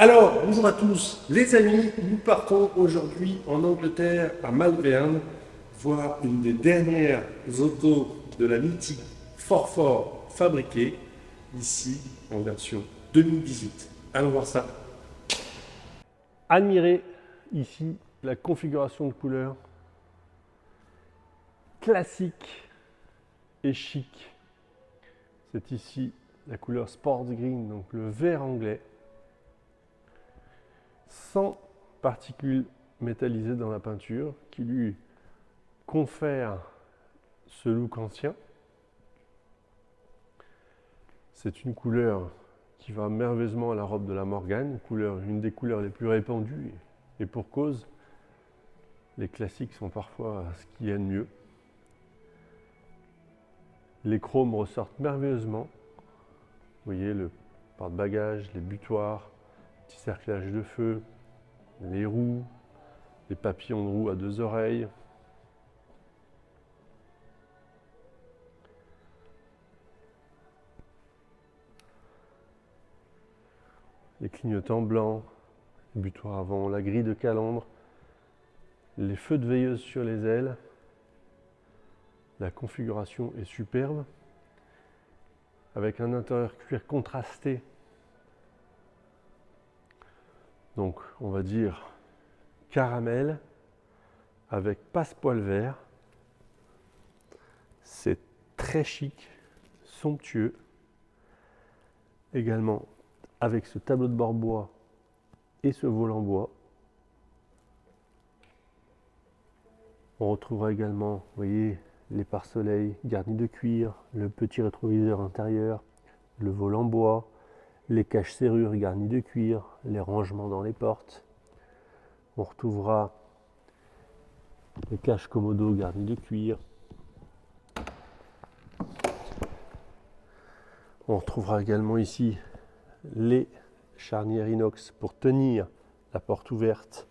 Alors, bonjour à tous, les amis, nous partons aujourd'hui en Angleterre, à Malvern, voir une des dernières autos de la mythique Fort fabriquée ici en version 2018. Allons voir ça. Admirez ici la configuration de couleurs classique et chic. C'est ici la couleur Sports Green, donc le vert anglais, sans particules métallisées dans la peinture, qui lui confère ce look ancien. C'est une couleur qui va merveilleusement à la robe de la Morgan, une des couleurs les plus répandues, et pour cause, les classiques sont parfois ce qu'il y a de mieux. Les chromes ressortent merveilleusement. Vous voyez le porte-bagages, les butoirs, petit cerclage de feu, les roues, les papillons de roue à deux oreilles. Les clignotants blancs, les butoirs avant, la grille de calandre, les feux de veilleuse sur les ailes. La configuration est superbe, avec un intérieur cuir contrasté. Donc on va dire caramel avec passepoil vert. C'est très chic, somptueux. Également avec ce tableau de bord bois et ce volant bois. On retrouvera également, vous voyez, les pare-soleils garnis de cuir, le petit rétroviseur intérieur, le volant bois, les caches-serrures garnies de cuir, les rangements dans les portes. On retrouvera les caches commodo garnies de cuir. On retrouvera également ici les charnières inox pour tenir la porte ouverte.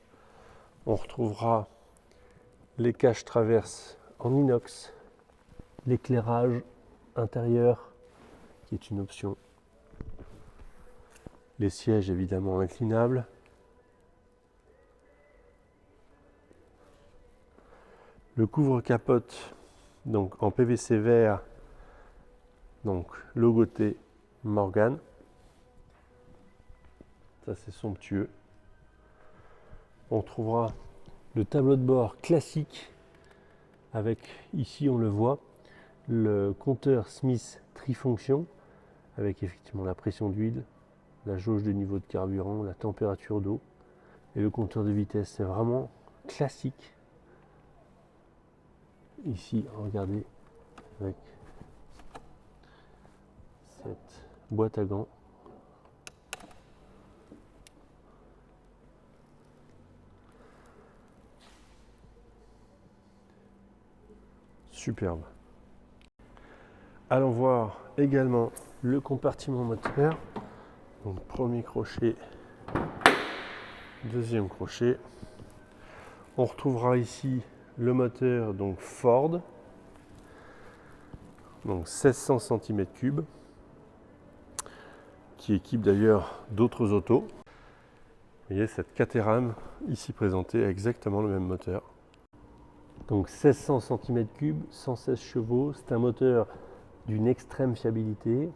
On retrouvera les caches traverses en inox, l'éclairage intérieur qui est une option, les sièges évidemment inclinables, le couvre-capote donc en PVC vert, donc logoté Morgan, ça c'est somptueux. On trouvera le tableau de bord classique avec, ici on le voit, le compteur Smith trifonction avec effectivement la pression d'huile, la jauge de niveau de carburant, la température d'eau et le compteur de vitesse. C'est vraiment classique. Ici, regardez, avec cette boîte à gants. Superbe. Allons voir également le compartiment moteur. Donc premier crochet, deuxième crochet. On retrouvera ici le moteur donc Ford, donc 1600 cm3, qui équipe d'ailleurs d'autres autos. Vous voyez cette Caterham ici présentée a exactement le même moteur. Donc 1600 cm3, 116 chevaux, c'est un moteur d'une extrême fiabilité.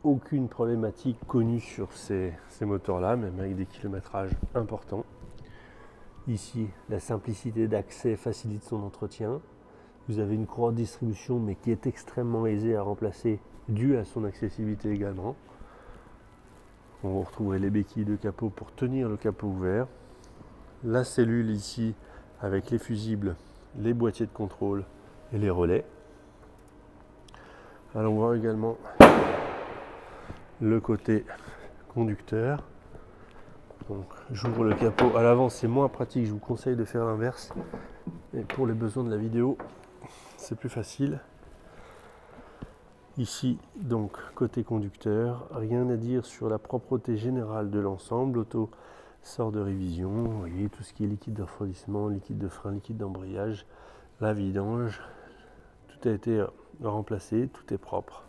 Aucune problématique connue sur ces moteurs-là, même avec des kilométrages importants. Ici, la simplicité d'accès facilite son entretien. Vous avez une courroie de distribution, mais qui est extrêmement aisée à remplacer, due à son accessibilité également. On va retrouver les béquilles de capot pour tenir le capot ouvert. La cellule ici, avec les fusibles, les boîtiers de contrôle et les relais. Allons voir également le côté conducteur. Donc j'ouvre le capot à l'avant, c'est moins pratique, je vous conseille de faire l'inverse. Et pour les besoins de la vidéo, c'est plus facile. Ici, donc côté conducteur, rien à dire sur la propreté générale de l'ensemble. L'auto sort de révision, vous voyez tout ce qui est liquide de refroidissement, liquide de frein, liquide d'embrayage, la vidange, tout a été remplacé, tout est propre.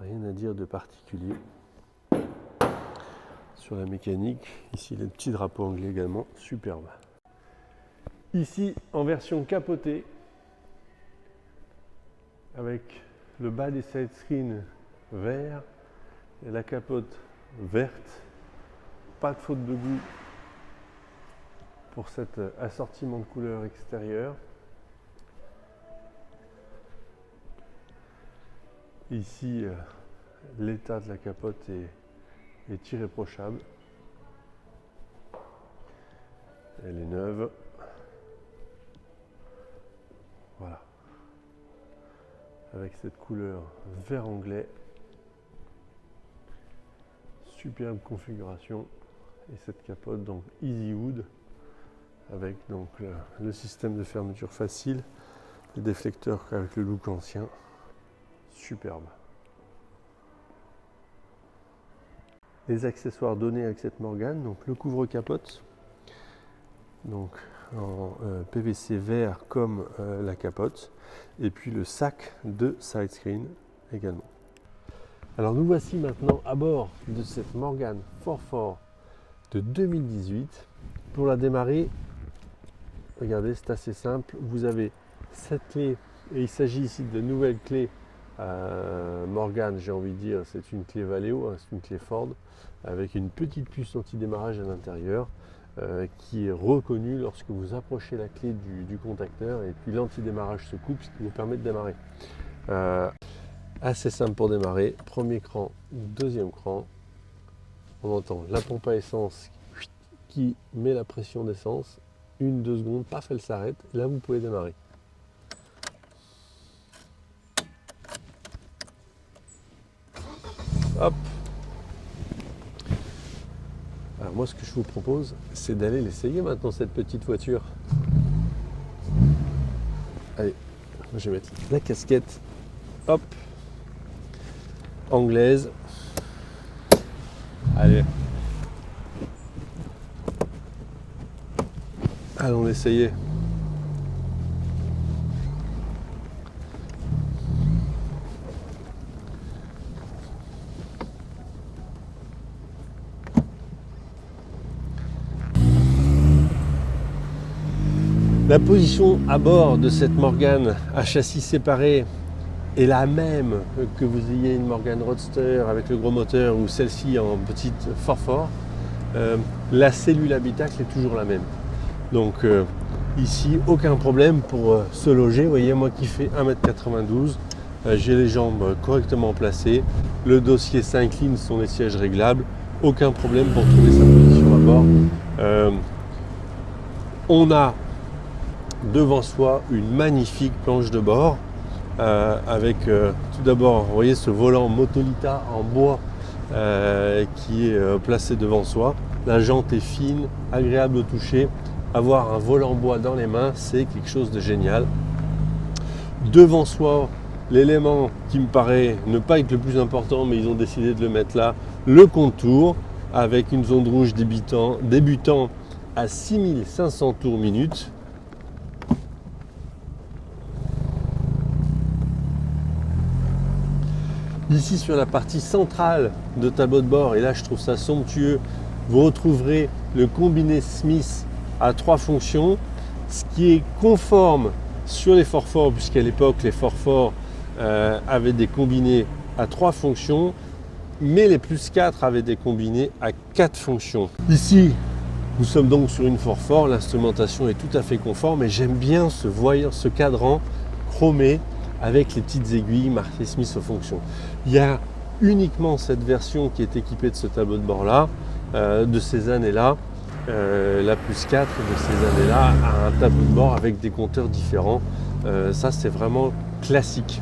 Rien à dire de particulier. sur la mécanique. Ici, les petits drapeaux anglais également, superbe. Ici, en version capotée, avec le bas des side screens vert et la capote verte. Pas de faute de goût pour cet assortiment de couleurs extérieures. Ici, l'état de la capote est irréprochable. Elle est neuve. Voilà. Avec cette couleur vert anglais. Superbe configuration. Et cette capote donc Easy Wood avec donc le système de fermeture facile, les déflecteurs avec le look ancien. Superbe. Les accessoires donnés avec cette Morgane, donc le couvre-capote, donc en PVC vert comme la capote, et puis le sac de side screen également. Alors nous voici maintenant à bord de cette Morgane Forfort de 2018. Pour la démarrer, regardez, c'est assez simple. Vous avez cette clé, et il s'agit ici de nouvelles clés Morgane, j'ai envie de dire, c'est une clé Valeo, hein, c'est une clé Ford, avec une petite puce anti-démarrage à l'intérieur qui est reconnue lorsque vous approchez la clé du contacteur, et puis l'anti-démarrage se coupe, ce qui vous permet de démarrer. Assez simple pour démarrer, premier cran, deuxième cran, on entend la pompe à essence qui met la pression d'essence, 1-2 secondes, paf, elle s'arrête, là vous pouvez démarrer. Hop. Alors moi ce que je vous propose, c'est d'aller l'essayer maintenant, cette petite voiture. Allez, je vais mettre la casquette, hop, anglaise. Allez. Allons l'essayer. La position à bord de cette Morgane à châssis séparé est la même que vous ayez une Morgane Roadster avec le gros moteur ou celle-ci en petite Forfort. La cellule habitacle est toujours la même. Donc ici, aucun problème pour se loger. Vous voyez, moi qui fais 1m92, j'ai les jambes correctement placées. Le dossier s'incline, ce sont les sièges réglables. Aucun problème pour trouver sa position à bord. On a devant soi une magnifique planche de bord avec tout d'abord, vous voyez ce volant Motolita en bois qui est placé devant soi. La jante est fine, agréable au toucher. Avoir un volant bois dans les mains, c'est quelque chose de génial. Devant soi, l'élément qui me paraît ne pas être le plus important, mais ils ont décidé de le mettre là, le contour avec une zone rouge débutant à 6500 tours minute. Ici sur la partie centrale de tableau de bord, et là je trouve ça somptueux, vous retrouverez le combiné Smith à 3 fonctions, ce qui est conforme sur les Forforts, puisqu'à l'époque les Forforts avaient des combinés à 3 fonctions, mais les plus 4 avaient des combinés à 4 fonctions. Ici, nous sommes donc sur une Forfort, l'instrumentation est tout à fait conforme, et j'aime bien ce cadran chromé avec les petites aiguilles marquées Smith aux fonctions. Il y a uniquement cette version qui est équipée de ce tableau de bord là, de ces années-là. La plus 4 de ces années-là a un tableau de bord avec des compteurs différents. Ça c'est vraiment classique.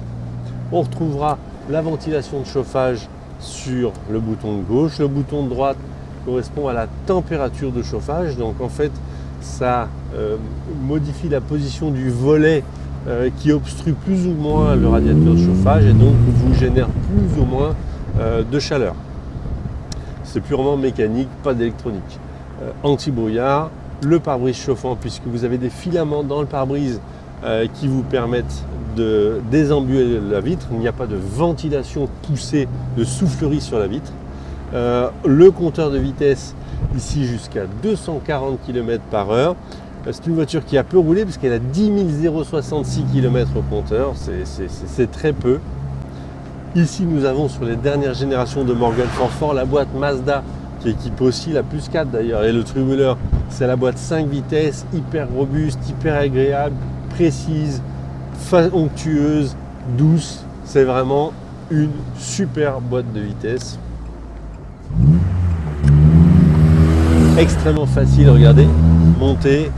On retrouvera la ventilation de chauffage sur le bouton de gauche. Le bouton de droite correspond à la température de chauffage. Donc en fait ça modifie la position du volet qui obstrue plus ou moins le radiateur de chauffage et donc vous génère plus ou moins de chaleur. C'est purement mécanique, pas d'électronique. Anti-brouillard, le pare-brise chauffant puisque vous avez des filaments dans le pare-brise qui vous permettent de désembuer la vitre. Il n'y a pas de ventilation poussée de soufflerie sur la vitre. Le compteur de vitesse ici jusqu'à 240 km/h. C'est une voiture qui a peu roulé parce qu'elle a 10 066 km au compteur, c'est très peu. Ici nous avons sur les dernières générations de Morgan Forford la boîte Mazda qui équipe aussi la Plus 4 d'ailleurs, et le Tribuleur, c'est la boîte 5 vitesses, hyper robuste, hyper agréable, précise, onctueuse, douce. C'est vraiment une super boîte de vitesse. Extrêmement facile, regardez, monter,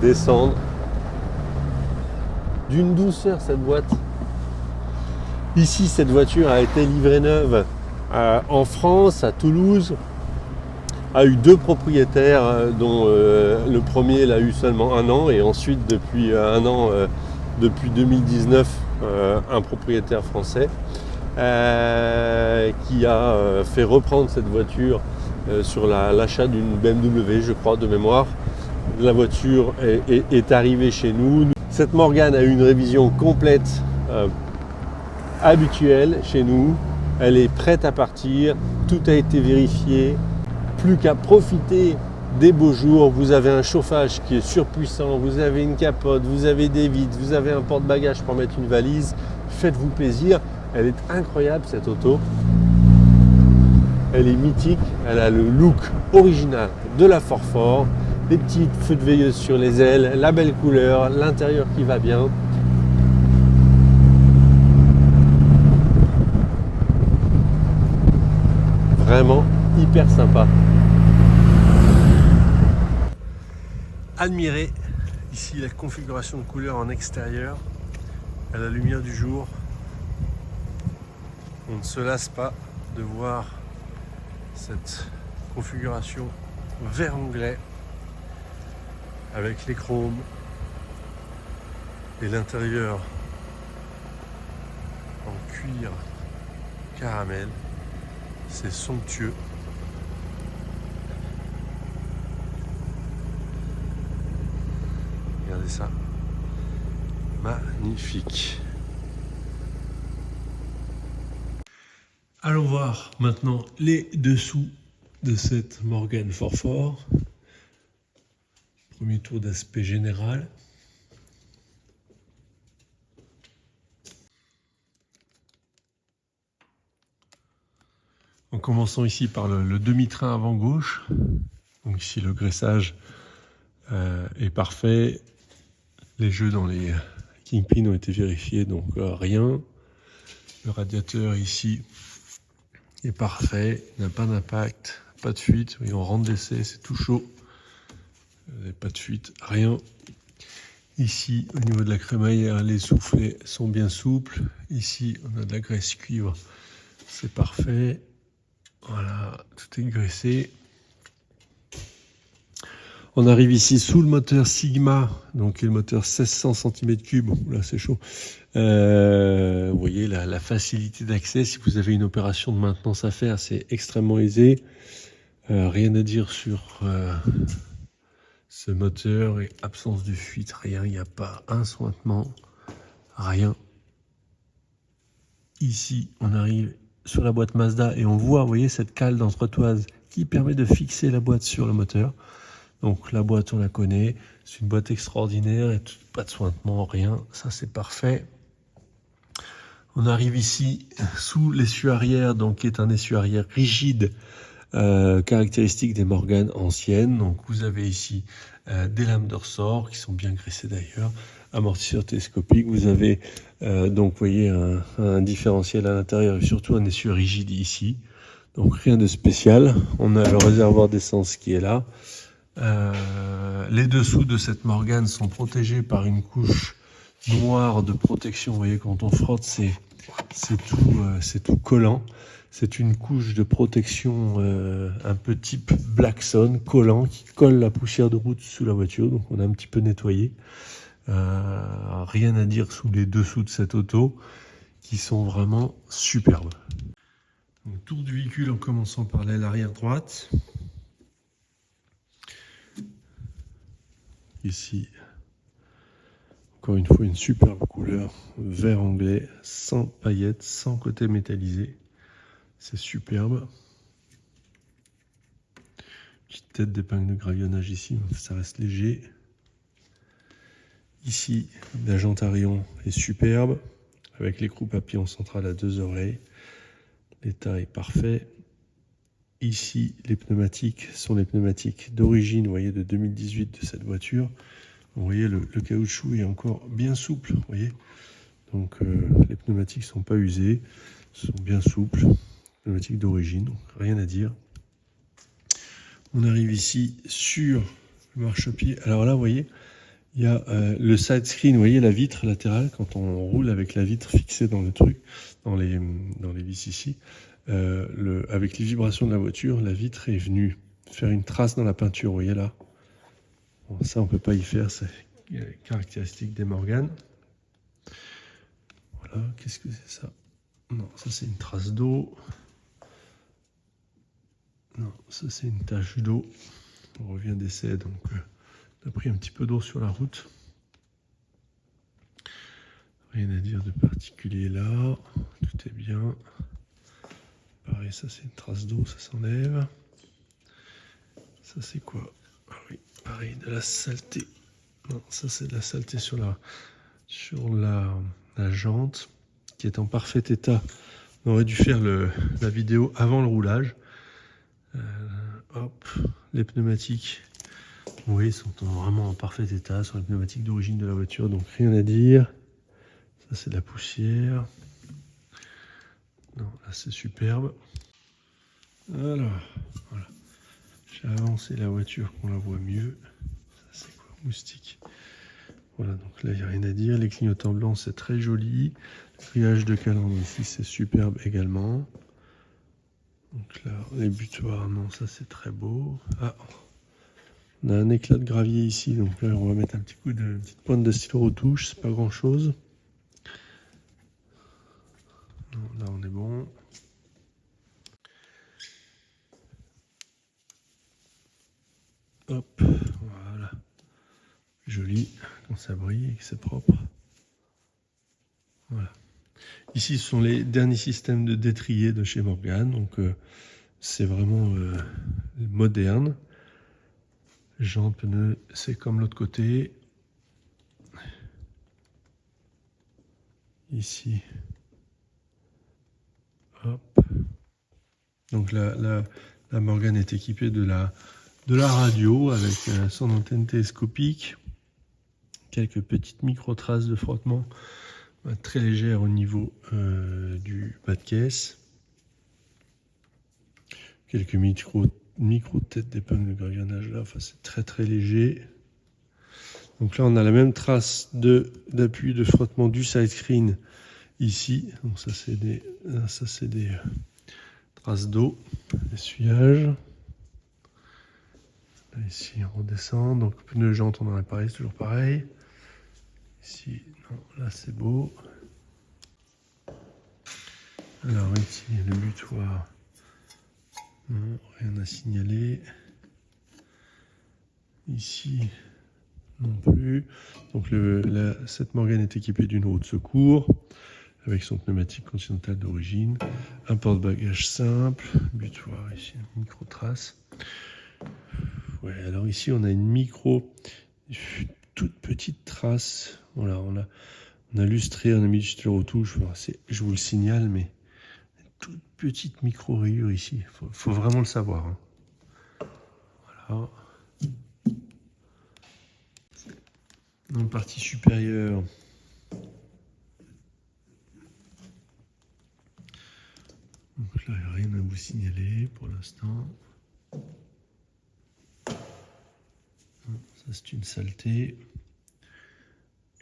descendre. D'une douceur cette boîte. Ici, cette voiture a été livrée neuve en France, à Toulouse, a eu 2 propriétaires, dont le premier l'a eu seulement 1 an, et ensuite depuis 1 an, depuis 2019, un propriétaire français qui a fait reprendre cette voiture sur l'achat d'une BMW, je crois, de mémoire. La voiture est arrivée chez nous. Cette Morgane a eu une révision complète habituelle chez nous. Elle est prête à partir, tout a été vérifié. Plus qu'à profiter des beaux jours. Vous avez un chauffage qui est surpuissant, vous avez une capote, vous avez des vitres, vous avez un porte-bagages pour mettre une valise. Faites-vous plaisir. Elle est incroyable cette auto. Elle est mythique, elle a le look original de la Forford. Les petites feux de veilleuse sur les ailes, la belle couleur, l'intérieur qui va bien. Vraiment hyper sympa. Admirez ici la configuration de couleur en extérieur à la lumière du jour. On ne se lasse pas de voir cette configuration vert anglais avec les chromes et l'intérieur en cuir caramel. C'est somptueux. Regardez ça. Magnifique. Allons voir maintenant les dessous de cette Morgan Forford. Premier tour d'aspect général. En commençant ici par le demi-train avant gauche. Donc ici le graissage est parfait. Les jeux dans les Kingpins ont été vérifiés, donc rien. Le radiateur ici est parfait, n'a pas d'impact, pas de fuite. Oui, on rentre d'essai, c'est tout chaud. Pas de fuite, rien. Ici, au niveau de la crémaillère, les soufflets sont bien souples. Ici, on a de la graisse cuivre, c'est parfait. Voilà, tout est graissé. On arrive ici sous le moteur Sigma, donc le moteur 1600 cm3. Là, c'est chaud. Vous voyez la facilité d'accès. Si vous avez une opération de maintenance à faire, c'est extrêmement aisé. Rien à dire sur ce moteur et absence de fuite, rien. Il n'y a pas un sointement, rien. Ici, on arrive sur la boîte Mazda et on voit, vous voyez, cette cale d'entretoise qui permet de fixer la boîte sur le moteur. Donc la boîte, on la connaît, c'est une boîte extraordinaire, et pas de sointement, rien, ça c'est parfait. On arrive ici sous l'essieu arrière, donc qui est un essieu arrière rigide, caractéristique des Morgan anciennes. Donc vous avez ici des lames de ressort qui sont bien graissées d'ailleurs, amortisseur télescopique. Vous avez donc vous voyez un différentiel à l'intérieur et surtout un essieu rigide ici. Donc rien de spécial. On a le réservoir d'essence qui est là. Les dessous de cette Morgane sont protégés par une couche noire de protection. Vous voyez, quand on frotte, c'est tout collant. C'est une couche de protection un peu type Blackson, collant, qui colle la poussière de route sous la voiture. Donc on a un petit peu nettoyé. Rien à dire sous les dessous de cette auto, qui sont vraiment superbes. Donc, tour du véhicule en commençant par l'aile arrière droite. Ici, encore une fois, une superbe couleur, vert anglais, sans paillettes, sans côté métallisé. C'est superbe. Petite tête d'épingle de gravillonnage ici, ça reste léger. Ici, la jante à rayon est superbe, avec l'écrou papillon central à 2 oreilles. L'état est parfait. Ici, les pneumatiques sont les pneumatiques d'origine, vous voyez, de 2018 de cette voiture. Vous voyez, le caoutchouc est encore bien souple, vous voyez. Donc, les pneumatiques ne sont pas usés, sont bien souples. Pneumatiques d'origine, donc rien à dire. On arrive ici sur le marchepied. Alors là, vous voyez, il y a le side screen, vous voyez la vitre latérale, quand on roule avec la vitre fixée dans le truc, dans les vis ici, avec les vibrations de la voiture, la vitre est venue faire une trace dans la peinture, vous voyez là. Bon, ça, on ne peut pas y faire, c'est caractéristique des Morgan. Voilà, qu'est-ce que c'est ça? Non, ça c'est une trace d'eau. Non, ça c'est une tache d'eau. On revient d'essai, donc on a pris un petit peu d'eau sur la route. Rien à dire de particulier là. Tout est bien. Pareil, ça c'est une trace d'eau, ça s'enlève. Ça c'est quoi? Ah oui, pareil, de la saleté. Non, ça c'est de la saleté sur la jante qui est en parfait état. On aurait dû faire la vidéo avant le roulage. Hop, les pneumatiques, oui, sont vraiment en parfait état, sont les pneumatiques d'origine de la voiture, donc rien à dire. Ça c'est de la poussière. Non, là c'est superbe. Alors, voilà. J'ai avancé la voiture qu'on la voit mieux. Ça c'est quoi? Moustique. Voilà, donc là il n'y a rien à dire. Les clignotants blancs c'est très joli. Le grillage de calandre ici c'est superbe également. Donc là, les butoirs, non, ça c'est très beau. Ah, on a un éclat de gravier ici, donc là on va mettre un petit coup de petite pointe de stylo retouche, c'est pas grand chose. Non, là on est bon. Hop, voilà. Joli, quand ça brille et que c'est propre. Voilà. Ici, ce sont les derniers systèmes de détrier de chez Morgan, donc c'est vraiment moderne. Jantes, pneus, c'est comme l'autre côté. Ici. Hop. Donc la Morgan est équipée de la radio avec son antenne télescopique. Quelques petites micro-traces de frottement très légères au niveau du bas de caisse. Quelques micro-têtes d'épingle de gravillonnage là, enfin c'est très très léger. Donc là on a la même trace d'appui de frottement du side screen ici. Donc ça c'est des traces d'eau, essuyage. Ici on redescend, donc pneus jantes on en a parlé, c'est toujours pareil. Ici, non, là c'est beau. Alors ici le butoir, non, rien à signaler. Ici non plus. Donc cette Morgan est équipée d'une roue de secours avec son pneumatique continental d'origine, un porte-bagages simple, butoir ici, micro-trace. Ouais, alors ici on a une toute petite trace. Voilà, on a lustré, on a mis du stylo retouche. Enfin, je vous le signale, mais une toute petite micro-rayure ici. Faut vraiment le savoir. Hein. Voilà. Dans la partie supérieure, donc là, il n'y a rien à vous signaler pour l'instant. Ça, c'est une saleté.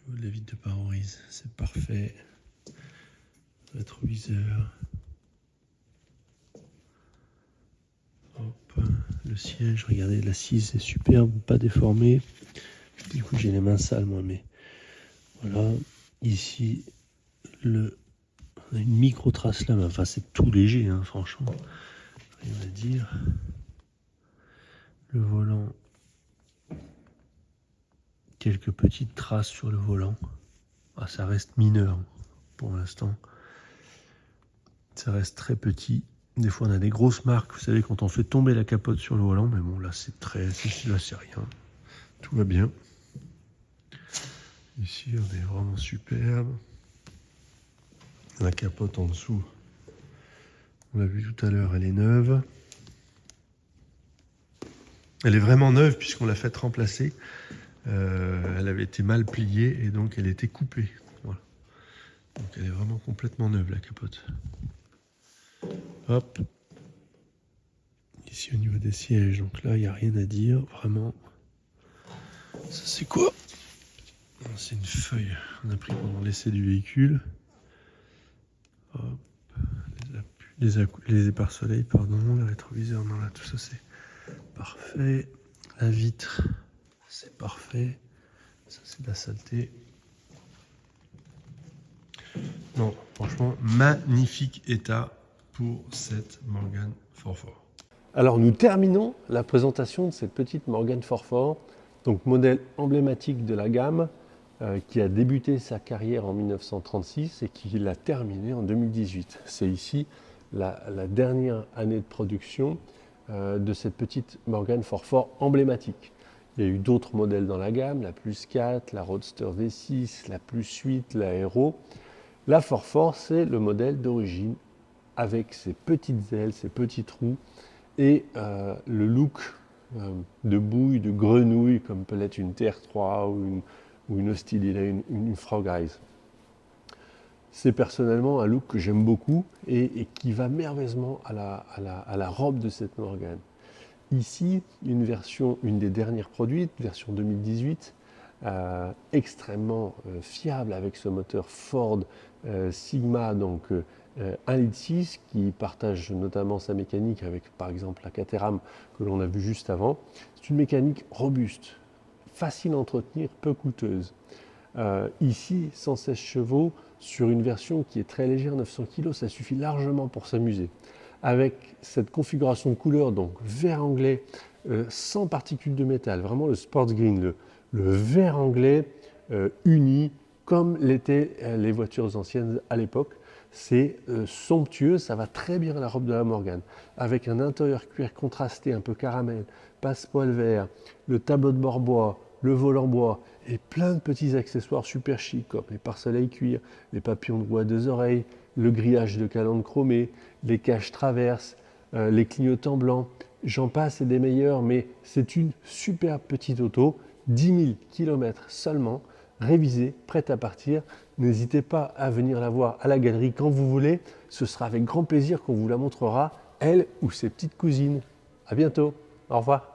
Au niveau de la vitre de pare-brise, c'est parfait. Rétroviseur. Hop. Le siège, regardez, l'assise est superbe, pas déformée. Du coup, j'ai les mains sales, moi, mais voilà. Ici, on a une micro-trace là, mais enfin, c'est tout léger, hein, franchement. Rien à dire. Le volant. Quelques petites traces sur le volant. Ah, ça reste mineur pour l'instant. Ça reste très petit. Des fois, on a des grosses marques, vous savez, quand on fait tomber la capote sur le volant, mais bon, là, c'est rien. Tout va bien. Ici, on est vraiment superbe. La capote en dessous, on l'a vu tout à l'heure, elle est neuve. Elle est vraiment neuve puisqu'on l'a fait remplacer. Elle avait été mal pliée et donc elle était coupée. Voilà. Donc elle est vraiment complètement neuve, la capote. Hop. Ici au niveau des sièges, donc là il n'y a rien à dire, vraiment. Ça c'est quoi? C'est une feuille qu'on a pris pendant l'essai du véhicule. Hop. Les épare-soleils, pardon, le rétroviseur, non là tout ça c'est parfait. La vitre, c'est parfait. Ça c'est de la saleté. Non, franchement, magnifique état pour cette Morgan 4x4. Alors nous terminons la présentation de cette petite Morgan 4x4, donc modèle emblématique de la gamme, qui a débuté sa carrière en 1936 et qui l'a terminée en 2018. C'est ici la dernière année de production de cette petite Morgan 4x4 emblématique. Il y a eu d'autres modèles dans la gamme, la Plus 4, la Roadster V6, la Plus 8, la Aero. La 4x4, c'est le modèle d'origine avec ses petites ailes, ses petits trous et le look de bouille, de grenouille, comme peut l'être une TR3 ou une Austin, une Frog Eyes. C'est personnellement un look que j'aime beaucoup et qui va merveilleusement à la robe de cette Morgan. Ici, une des dernières produites, version 2018, extrêmement fiable avec ce moteur Ford Sigma, donc 1,6 litre qui partage notamment sa mécanique avec par exemple la Caterham que l'on a vu juste avant. C'est une mécanique robuste, facile à entretenir, peu coûteuse. Ici, 116 chevaux sur une version qui est très légère, 900 kg, ça suffit largement pour s'amuser. Avec cette configuration de couleur, donc vert anglais, sans particules de métal, vraiment le sports green, le vert anglais uni, comme l'étaient les voitures anciennes à l'époque. C'est somptueux, ça va très bien à la robe de la Morgan, avec un intérieur cuir contrasté, un peu caramel, passepoil vert, le tableau de bord bois, le volant bois, et plein de petits accessoires super chics, comme les pare-soleils cuir, les papillons de roue à 2 oreilles, le grillage de calandre chromé, les caches traverses, les clignotants blancs, j'en passe et des meilleurs, mais c'est une superbe petite auto, 10 000 km seulement, révisée, prête à partir. N'hésitez pas à venir la voir à la galerie quand vous voulez, ce sera avec grand plaisir qu'on vous la montrera, elle ou ses petites cousines. À bientôt, au revoir.